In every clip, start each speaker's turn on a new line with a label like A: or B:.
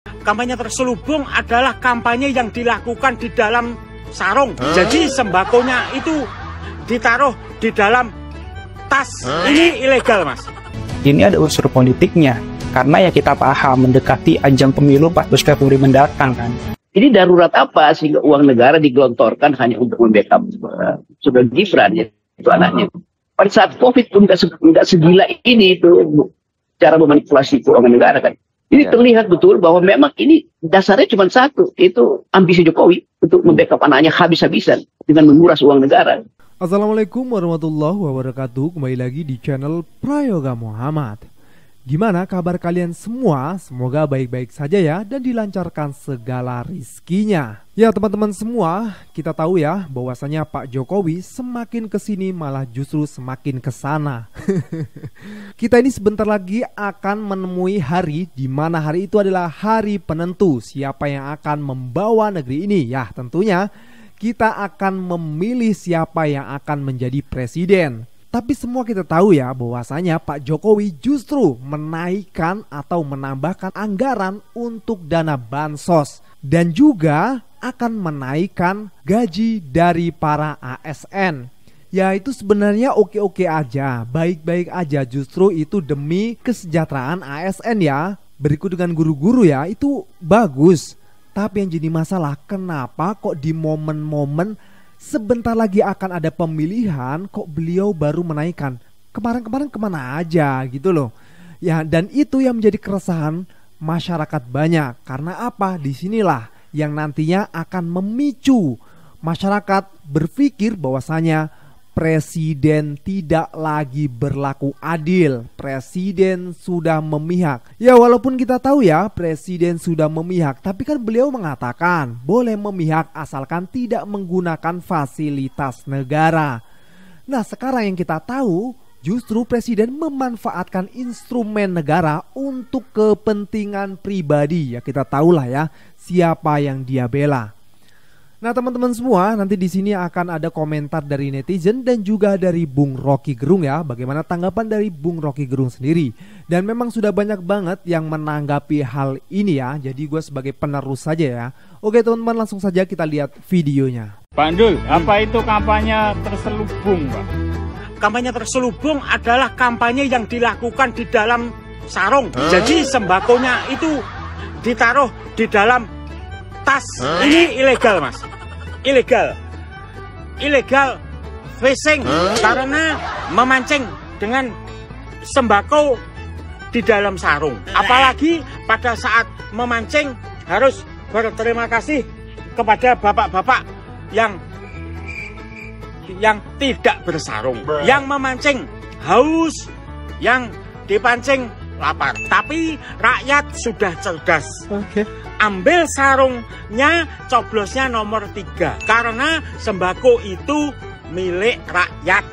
A: Kampanye terselubung adalah kampanye yang dilakukan di dalam sarung. Jadi sembakonya itu ditaruh di dalam tas. Ini ilegal, Mas.
B: Ini ada unsur politiknya, karena ya kita paham mendekati ajang pemilu 14 Februari mendatang kan.
C: Ini darurat apa sehingga uang negara digelontorkan hanya untuk membackup Saudara Gibran ya, itu anaknya. Pada saat COVID pun nggak segila ini itu cara memanipulasi keuangan negara kan. Ini terlihat betul bahwa memang ini dasarnya cuma satu, itu ambisi Jokowi untuk membackup anaknya habis-habisan dengan menguras uang negara.
D: Assalamualaikum warahmatullahi wabarakatuh. Kembali lagi di channel Prayoga Muhammad. Gimana kabar kalian semua? Semoga baik-baik saja ya dan dilancarkan segala rizkinya. Ya teman-teman semua, kita tahu ya bahwasanya Pak Jokowi semakin kesini malah justru semakin kesana. Kita ini sebentar lagi akan menemui hari di mana hari itu adalah hari penentu siapa yang akan membawa negeri ini. Ya tentunya kita akan memilih siapa yang akan menjadi presiden. Tapi semua kita tahu ya bahwasanya Pak Jokowi justru menaikkan atau menambahkan anggaran untuk dana bansos. Dan juga akan menaikkan gaji dari para ASN. Ya itu sebenarnya oke-oke aja, baik-baik aja, justru itu demi kesejahteraan ASN ya. Berikut dengan guru-guru ya, itu bagus. Tapi yang jadi masalah kenapa kok di momen-momen sebentar lagi akan ada pemilihan kok beliau baru menaikkan. Kemarin-kemarin kemana aja gitu loh. Ya dan itu yang menjadi keresahan masyarakat banyak. Karena apa? Disinilah yang nantinya akan memicu masyarakat berpikir bahwasanya presiden tidak lagi berlaku adil. Presiden sudah memihak. Ya walaupun kita tahu ya presiden sudah memihak, tapi kan beliau mengatakan boleh memihak asalkan tidak menggunakan fasilitas negara. Nah sekarang yang kita tahu justru presiden memanfaatkan instrumen negara untuk kepentingan pribadi. Ya kita tahulah ya siapa yang dia bela. Nah teman-teman semua, nanti di sini akan ada komentar dari netizen dan juga dari Bung Rocky Gerung ya. Bagaimana tanggapan dari Bung Rocky Gerung sendiri. Dan memang sudah banyak banget yang menanggapi hal ini ya. Jadi gue sebagai penerus saja ya. Oke teman-teman, langsung saja kita lihat videonya.
A: Pak Ndul, apa itu kampanye terselubung, Pak? Kampanye terselubung adalah kampanye yang dilakukan di dalam sarung. Jadi sembakonya itu ditaruh di dalam tas. Ini ilegal, Mas. Ilegal fishing karena memancing dengan sembako di dalam sarung. Apalagi pada saat memancing harus berterima kasih kepada bapak-bapak yang tidak bersarung, yang memancing haus, yang dipancing lapar. Tapi rakyat sudah cerdas. Ambil sarungnya, coblosnya nomor 3. Karena sembako itu milik rakyat.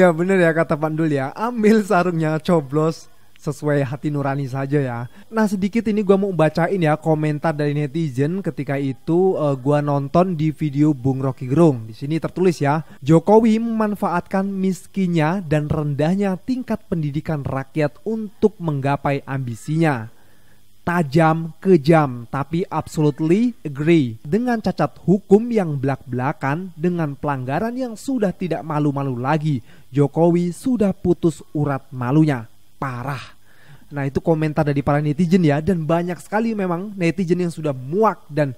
D: Ya bener ya kata Pak Ndul ya. Ambil sarungnya, coblos sesuai hati nurani saja ya. Nah sedikit ini gua mau bacain ya komentar dari netizen ketika itu gua nonton di video Bung Rocky Gerung. Di sini tertulis ya, Jokowi memanfaatkan miskinnya dan rendahnya tingkat pendidikan rakyat untuk menggapai ambisinya. Tajam, kejam, tapi absolutely agree dengan cacat hukum yang belak-belakan dengan pelanggaran yang sudah tidak malu-malu lagi. Jokowi sudah putus urat malunya. Parah. Nah itu komentar dari para netizen ya. Dan banyak sekali memang netizen yang sudah muak dan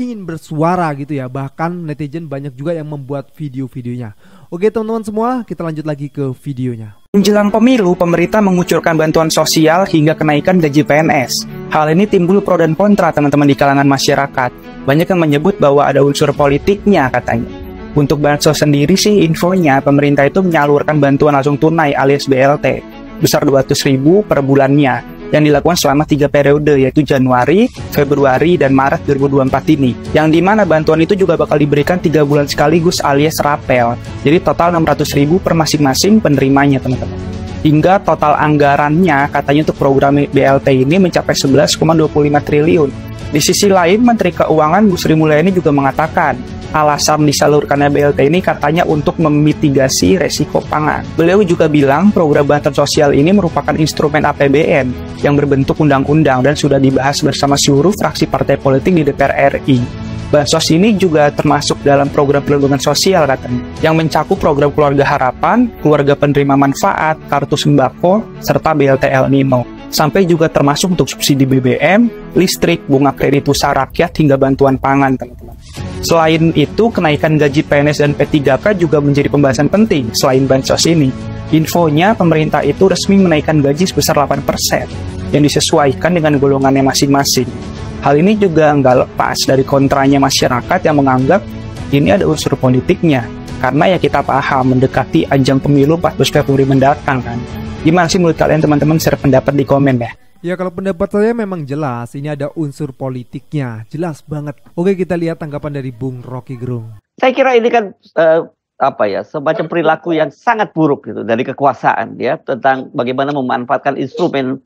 D: ingin bersuara gitu ya. Bahkan netizen banyak juga yang membuat video-videonya. Oke teman-teman semua, kita lanjut lagi ke videonya.
B: Menjelang pemilu, pemerintah mengucurkan bantuan sosial hingga kenaikan gaji PNS. Hal ini timbul pro dan kontra teman-teman di kalangan masyarakat. Banyak yang menyebut bahwa ada unsur politiknya katanya. Untuk bansos sendiri sih infonya pemerintah itu menyalurkan bantuan langsung tunai alias BLT besar 200.000 per bulannya yang dilakukan selama 3 periode yaitu Januari, Februari, dan Maret 2024 ini. Yang dimana bantuan itu juga bakal diberikan 3 bulan sekaligus alias rapel. Jadi total 600.000 per masing-masing penerimanya teman-teman. Hingga total anggarannya katanya untuk program BLT ini mencapai 11,25 triliun. Di sisi lain, Menteri Keuangan Bu Sri Mulyani juga mengatakan Alasan disalurkannya BLT ini katanya untuk memitigasi resiko pangan. Beliau juga bilang program bantuan sosial ini merupakan instrumen APBN yang berbentuk undang-undang dan sudah dibahas bersama seluruh fraksi partai politik di DPR RI. Bansos ini juga termasuk dalam program perlindungan sosial katanya, yang mencakup program Keluarga Harapan, Keluarga Penerima Manfaat, Kartu Sembako, serta BLT El Nino. Sampai juga termasuk untuk subsidi BBM, listrik, bunga kredit usaha rakyat, hingga bantuan pangan, teman-teman. Selain itu, kenaikan gaji PNS dan P3K juga menjadi pembahasan penting selain bansos ini. Infonya, pemerintah itu resmi menaikkan gaji sebesar 8%, yang disesuaikan dengan golongannya masing-masing. Hal ini juga nggak lepas dari kontranya masyarakat yang menganggap ini ada unsur politiknya. Karena ya kita paham mendekati ajang pemilu 14 Februari mendatang kan. Gimana sih menurut kalian teman-teman? Share pendapat di komen ya.
D: Ya kalau pendapat saya memang jelas, ini ada unsur politiknya, jelas banget. Oke, kita lihat tanggapan dari Bung Rocky Gerung.
C: Saya kira ini kan semacam perilaku yang sangat buruk gitu dari kekuasaan ya, tentang bagaimana memanfaatkan instrumen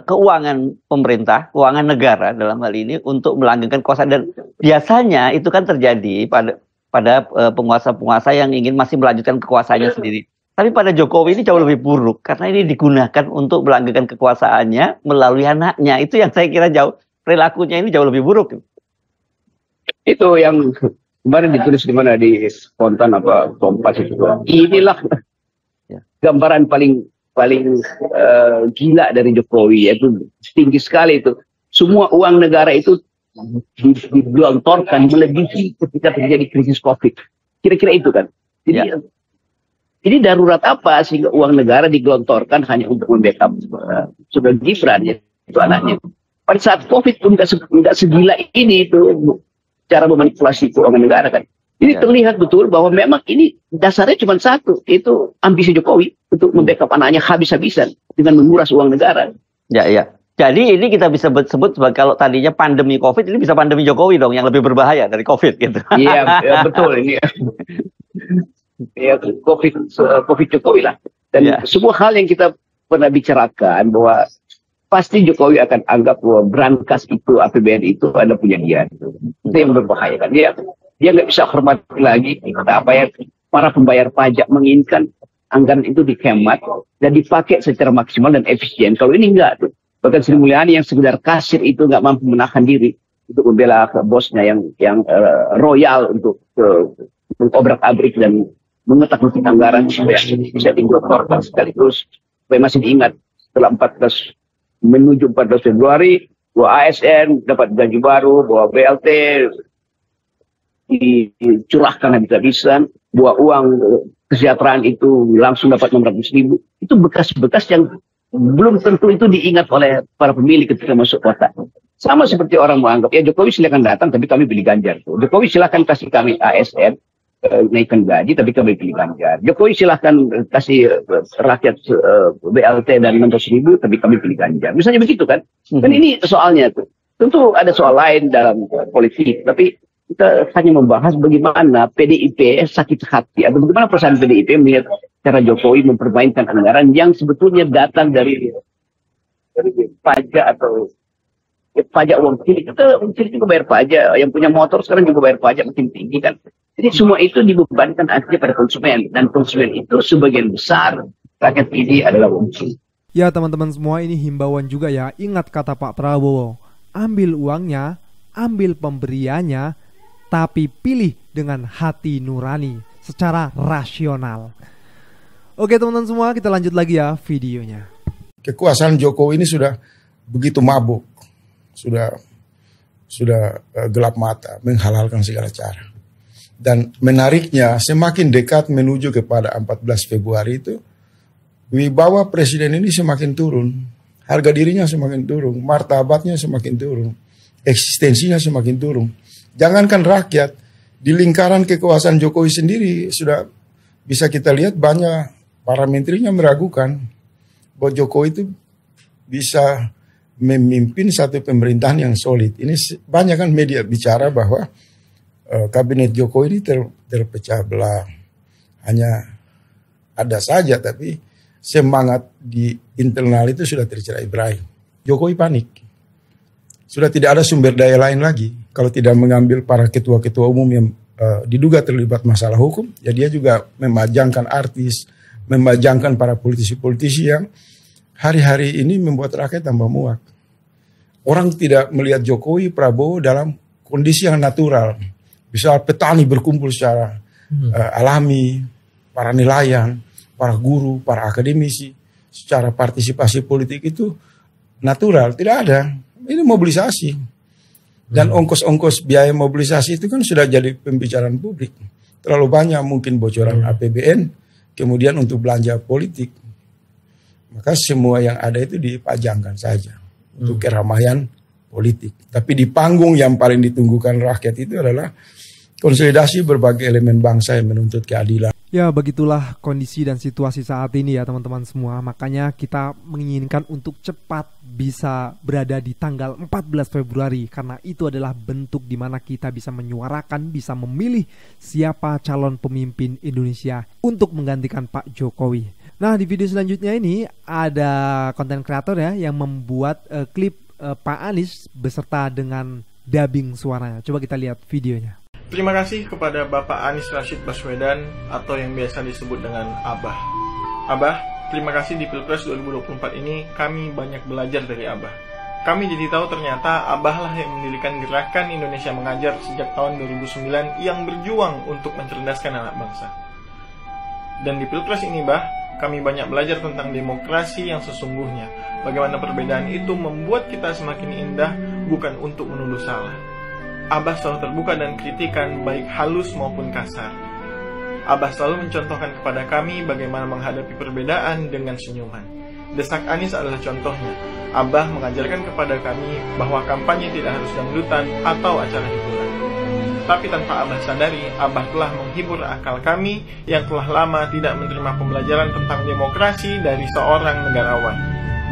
C: keuangan pemerintah, keuangan negara dalam hal ini untuk melanggengkan kekuasaan. Dan biasanya itu kan terjadi pada penguasa-penguasa yang ingin masih melanjutkan kekuasaannya sendiri. Tapi pada Jokowi ini jauh lebih buruk karena ini digunakan untuk melanggengkan kekuasaannya melalui anaknya. Itu yang saya kira perilakunya ini jauh lebih buruk.
E: Itu yang kemarin ditulis di mana, di spontan apa Kompas itu. Inilah gambaran paling gila dari Jokowi, yaitu tinggi sekali itu. Semua uang negara itu digelontorkan melebihi ketika terjadi krisis COVID. Kira-kira itu kan. Jadi darurat apa sehingga uang negara digelontorkan hanya untuk membackup Saudara Gibran ya, itu anaknya. Pada saat COVID pun nggak segila ini itu cara memanipulasi keuangan negara kan. Ini terlihat betul bahwa memang ini dasarnya cuma satu, itu ambisi Jokowi untuk membackup anaknya habis-habisan dengan menguras uang negara.
C: Ya. Jadi ini kita bisa sebut sebagai, kalau tadinya pandemi COVID, ini bisa pandemi Jokowi dong, yang lebih berbahaya dari COVID gitu.
E: Iya, betul ini. Ya, COVID Jokowi lah. Dan semua hal yang kita pernah bicarakan bahwa pasti Jokowi akan anggap bahwa brankas itu, APBN itu ada punya dia. Itu yang berbahaya kan. Dia nggak bisa hormati lagi apa ya, para pembayar pajak menginginkan anggaran itu dikemat dan dipakai secara maksimal dan efisien. Kalau ini enggak tuh. Bahkan Sri Mulyani yang sekedar kasir itu nggak mampu menahan diri untuk membela bosnya yang royal untuk mengobrak-abrik dan mengetak-ngetik anggaran supaya bisa digelontorkan sekaligus. Supaya masih diingat setelah menuju 14 Februari bahwa ASN dapat gaji baru, bahwa BLT dicurahkan habis-habisan, bahwa uang kesejahteraan itu langsung dapat 600.000. Itu bekas-bekas yang belum tentu itu diingat oleh para pemilih ketika masuk kota. Sama seperti orang menganggap, ya Jokowi silakan datang tapi kami pilih Ganjar. Jokowi silakan kasih kami ASN, naikkan gaji tapi kami pilih Ganjar. Jokowi silakan kasih rakyat BLT dan 600.000 tapi kami pilih Ganjar. Misalnya begitu kan. Dan ini soalnya tuh. Tentu ada soal lain dalam politik, tapi kita hanya membahas bagaimana PDIP sakit hati atau bagaimana perasaan PDIP melihat cara Jokowi mempermainkan anggaran yang sebetulnya datang dari pajak atau pajak uang cilik. Kita cilik juga bayar pajak, yang punya motor sekarang juga bayar pajak makin tinggi kan. Jadi semua itu dibebankan akhirnya pada konsumen, dan konsumen itu sebagian besar rakyat ini adalah uang cilik.
D: Ya teman-teman semua, ini himbauan juga ya. Ingat kata Pak Prabowo, ambil uangnya, ambil pemberiannya, tapi pilih dengan hati nurani, secara rasional. Oke teman-teman semua, kita lanjut lagi ya videonya.
F: Kekuasaan Jokowi ini sudah begitu mabuk, sudah gelap mata, menghalalkan segala cara. Dan menariknya, semakin dekat menuju kepada 14 Februari itu, wibawa presiden ini semakin turun, harga dirinya semakin turun, martabatnya semakin turun, eksistensinya semakin turun. Jangankan rakyat, di lingkaran kekuasaan Jokowi sendiri sudah bisa kita lihat banyak para menterinya meragukan bahwa Jokowi itu bisa memimpin satu pemerintahan yang solid. Ini banyak kan media bicara bahwa kabinet Jokowi ini terpecah belah. Hanya ada saja, tapi semangat di internal itu sudah tercerai-berai. Jokowi panik. Sudah tidak ada sumber daya lain lagi kalau tidak mengambil para ketua-ketua umum yang diduga terlibat masalah hukum, ya dia juga memajangkan artis, memajangkan para politisi-politisi yang hari-hari ini membuat rakyat tambah muak. Orang tidak melihat Jokowi, Prabowo dalam kondisi yang natural. Misal petani berkumpul secara alami, para nelayan, para guru, para akademisi, secara partisipasi politik itu natural, tidak ada. Ini mobilisasi. Dan ongkos-ongkos biaya mobilisasi itu kan sudah jadi pembicaraan publik. Terlalu banyak mungkin bocoran APBN, kemudian untuk belanja politik. Maka semua yang ada itu dipajangkan saja untuk keramaian politik. Tapi di panggung yang paling ditunggukan rakyat itu adalah konsolidasi berbagai elemen bangsa yang menuntut keadilan.
D: Ya, begitulah kondisi dan situasi saat ini ya teman-teman semua. Makanya kita menginginkan untuk cepat bisa berada di tanggal 14 Februari. Karena itu adalah bentuk di mana kita bisa menyuarakan, bisa memilih siapa calon pemimpin Indonesia untuk menggantikan Pak Jokowi. Nah, di video selanjutnya ini ada konten kreator ya yang membuat klip Pak Anies beserta dengan dubbing suaranya. Coba kita lihat videonya.
G: Terima kasih kepada Bapak Anies Rashid Baswedan atau yang biasa disebut dengan Abah. Abah, terima kasih di Pilpres 2024 ini kami banyak belajar dari Abah. Kami jadi tahu ternyata Abah lah yang mendirikan gerakan Indonesia Mengajar sejak tahun 2009 yang berjuang untuk mencerdaskan anak bangsa. Dan di Pilpres ini, Bah, kami banyak belajar tentang demokrasi yang sesungguhnya. Bagaimana perbedaan itu membuat kita semakin indah, bukan untuk menuduh salah. Abah selalu terbuka dan kritikan baik halus maupun kasar. Abah selalu mencontohkan kepada kami bagaimana menghadapi perbedaan dengan senyuman. Desak Anies adalah contohnya. Abah mengajarkan kepada kami bahwa kampanye tidak harus dangdutan atau acara hiburan. Tapi tanpa Abah sadari, Abah telah menghibur akal kami yang telah lama tidak menerima pembelajaran tentang demokrasi dari seorang negarawan.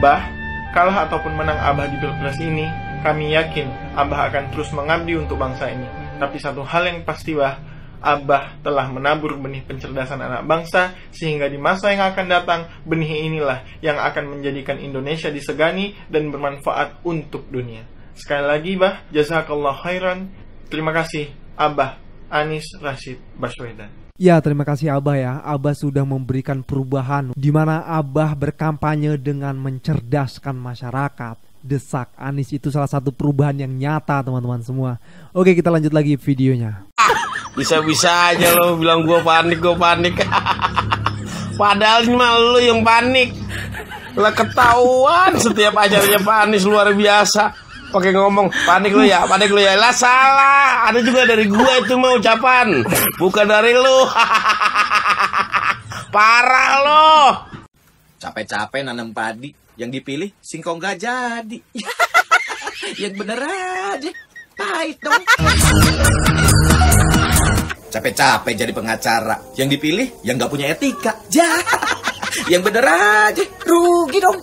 G: Bah, kalah ataupun menang Abah di Pilpres ini, kami yakin Abah akan terus mengabdi untuk bangsa ini. Tapi satu hal yang pasti, Bah, Abah telah menabur benih pencerdasan anak bangsa, sehingga di masa yang akan datang, benih inilah yang akan menjadikan Indonesia disegani dan bermanfaat untuk dunia. Sekali lagi, Bah, jazakallah khairan. Terima kasih, Abah Anies Rashid Baswedan.
D: Ya, terima kasih Abah ya. Abah sudah memberikan perubahan di mana Abah berkampanye dengan mencerdaskan masyarakat. Desak Anies itu salah satu perubahan yang nyata teman-teman semua. Oke, kita lanjut lagi videonya.
H: Bisa-bisa aja lo bilang gue panik. Padahal ini mah lo yang panik. Lah ketahuan setiap acaranya Pak Anies luar biasa. Pakai ngomong panik lo ya. Lah salah. Ada juga dari gue itu mah ucapan, bukan dari lo. Parah lo.
I: Capek-capek nanam padi, yang dipilih singkong gak jadi. Yang bener aja, pahit dong. Capek-capek jadi pengacara, yang dipilih yang gak punya etika. Yang bener aja, rugi dong.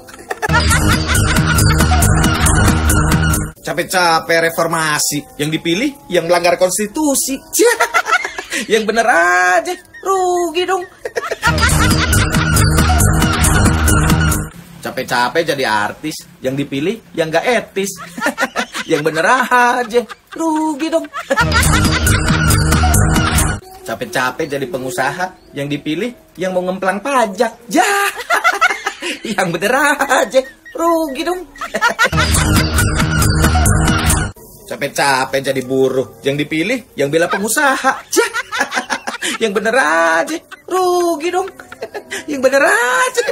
I: Capek-capek reformasi, yang dipilih yang melanggar konstitusi. Yang bener aja, rugi dong. Capek-capek jadi artis, yang dipilih yang gak etis. Yang bener aja, rugi dong. Capek-capek jadi pengusaha, yang dipilih yang mau ngemplang pajak. Yang bener aja, rugi dong. Capek-capek jadi buruh, yang dipilih yang bela pengusaha. Yang bener aja, rugi dong. Yang bener aja.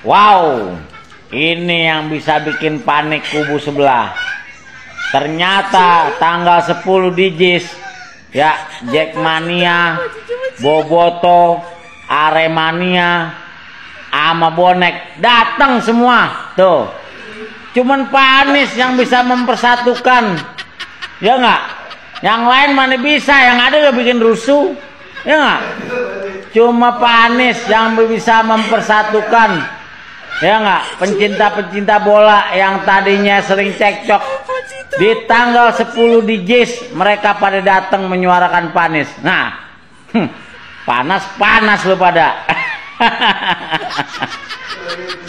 A: Wow, ini yang bisa bikin panik kubu sebelah. Ternyata tanggal 10 di JIS, ya, Jackmania, Boboto, Aremania, ama bonek datang semua tuh. Cuman Pak Anies yang bisa mempersatukan, ya nggak? Yang lain mana bisa, yang ada gak bikin rusuh, ya nggak? Cuma Pak Anies yang bisa mempersatukan, ya nggak? Pencinta-pencinta bola yang tadinya sering cekcok, di tanggal 10 di JIS mereka pada datang menyuarakan Pak Anies. Nah, panas lu pada.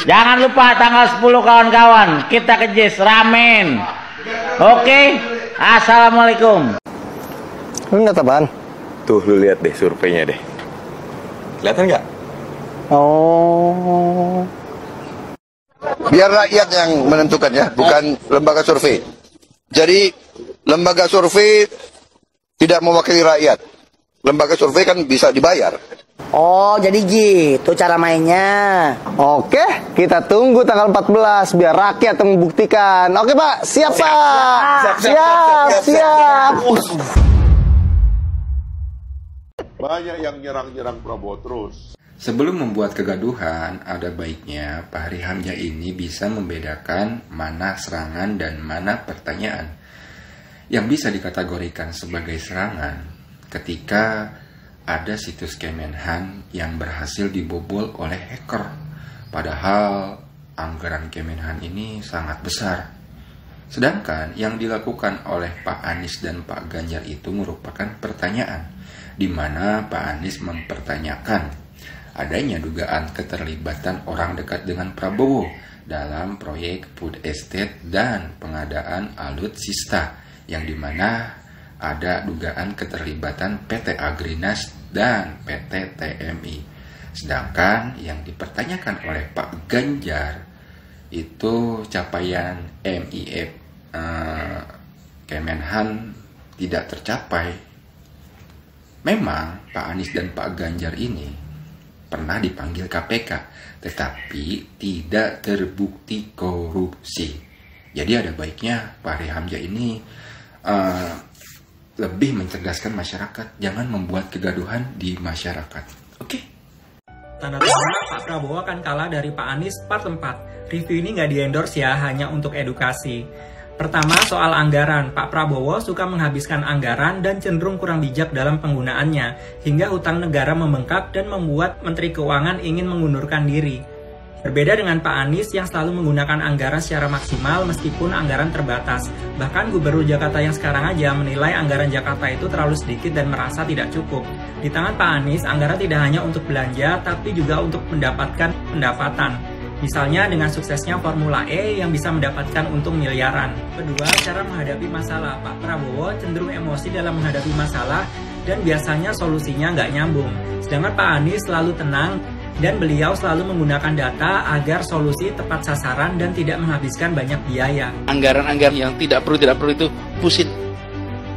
A: Jangan lupa tanggal 10 kawan-kawan, kita ke JIS ramen. Oke, assalamualaikum.
J: Lu ngeliat apaan?
K: Tuh lu lihat deh surveinya deh. Kelihatan nggak?
J: Oh.
L: Biar rakyat yang menentukan ya, bukan lembaga survei. Jadi lembaga survei tidak mewakili rakyat. Lembaga survei kan bisa dibayar.
M: Oh, jadi gitu cara mainnya.
J: Oke, kita tunggu tanggal 14 biar rakyat yang membuktikan. Oke, Pak. Siap, Pak. Siap.
N: Banyak yang nyerang-nyerang Prabowo terus.
O: Sebelum membuat kegaduhan, ada baiknya Fahri Hamzah ini bisa membedakan mana serangan dan mana pertanyaan. Yang bisa dikategorikan sebagai serangan ketika ada situs Kemenhan yang berhasil dibobol oleh hacker. Padahal anggaran Kemenhan ini sangat besar. Sedangkan yang dilakukan oleh Pak Anies dan Pak Ganjar itu merupakan pertanyaan, di mana Pak Anies mempertanyakan adanya dugaan keterlibatan orang dekat dengan Prabowo dalam proyek food estate dan pengadaan alutsista, yang dimana ada dugaan keterlibatan PT Agrinas dan PT TMI. Sedangkan yang dipertanyakan oleh Pak Ganjar itu capaian MIF Kemenhan tidak tercapai. Memang Pak Anies dan Pak Ganjar ini pernah dipanggil KPK, tetapi tidak terbukti korupsi. Jadi ada baiknya Fahri Hamzah ini lebih mencerdaskan masyarakat, jangan membuat kegaduhan di masyarakat. Oke?
P: Tanda-tanda Pak Prabowo akan kalah dari Pak Anies part 4. Review ini nggak di-endorse ya, hanya untuk edukasi. Pertama, soal anggaran. Pak Prabowo suka menghabiskan anggaran dan cenderung kurang bijak dalam penggunaannya, hingga hutang negara membengkak dan membuat Menteri Keuangan ingin mengundurkan diri. Berbeda dengan Pak Anies yang selalu menggunakan anggaran secara maksimal meskipun anggaran terbatas. Bahkan Gubernur Jakarta yang sekarang aja menilai anggaran Jakarta itu terlalu sedikit dan merasa tidak cukup. Di tangan Pak Anies, anggaran tidak hanya untuk belanja, tapi juga untuk mendapatkan pendapatan. Misalnya dengan suksesnya Formula E yang bisa mendapatkan untung miliaran. Kedua, cara menghadapi masalah. Pak Prabowo cenderung emosi dalam menghadapi masalah dan biasanya solusinya nggak nyambung. Sedangkan Pak Anies selalu tenang dan beliau selalu menggunakan data agar solusi tepat sasaran dan tidak menghabiskan banyak biaya.
H: Anggaran-anggaran yang tidak perlu itu pusin.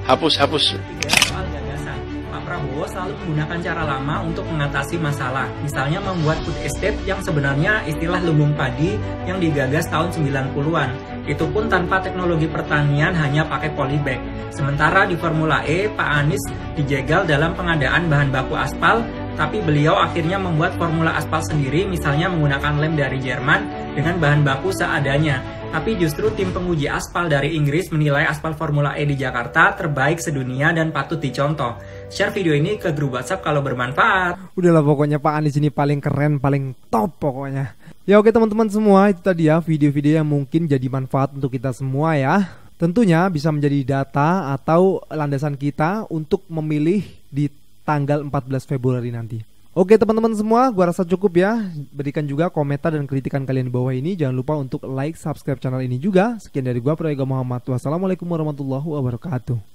H: Hapus.
P: Ketiga, soal gagasan. Pak Prabowo selalu menggunakan cara lama untuk mengatasi masalah. Misalnya membuat food estate yang sebenarnya istilah lumbung padi yang digagas tahun 90-an. Itu pun tanpa teknologi pertanian, hanya pakai polybag. Sementara di Formula E, Pak Anies dijegal dalam pengadaan bahan baku aspal, tapi beliau akhirnya membuat formula aspal sendiri, misalnya menggunakan lem dari Jerman dengan bahan baku seadanya. Tapi justru tim penguji aspal dari Inggris menilai aspal Formula E di Jakarta terbaik sedunia dan patut dicontoh. Share video ini ke grup WhatsApp kalau bermanfaat.
D: Udahlah, pokoknya Pak Anies ini paling keren, paling top pokoknya. Ya oke teman-teman semua, itu tadi ya video-video yang mungkin jadi manfaat untuk kita semua ya. Tentunya bisa menjadi data atau landasan kita untuk memilih di tanggal 14 Februari nanti. Oke teman-teman semua, gua rasa cukup ya. Berikan juga komentar dan kritikan kalian di bawah ini. Jangan lupa untuk like, subscribe channel ini juga. Sekian dari gua, Prayoga Muhammad. Wassalamualaikum warahmatullahi wabarakatuh.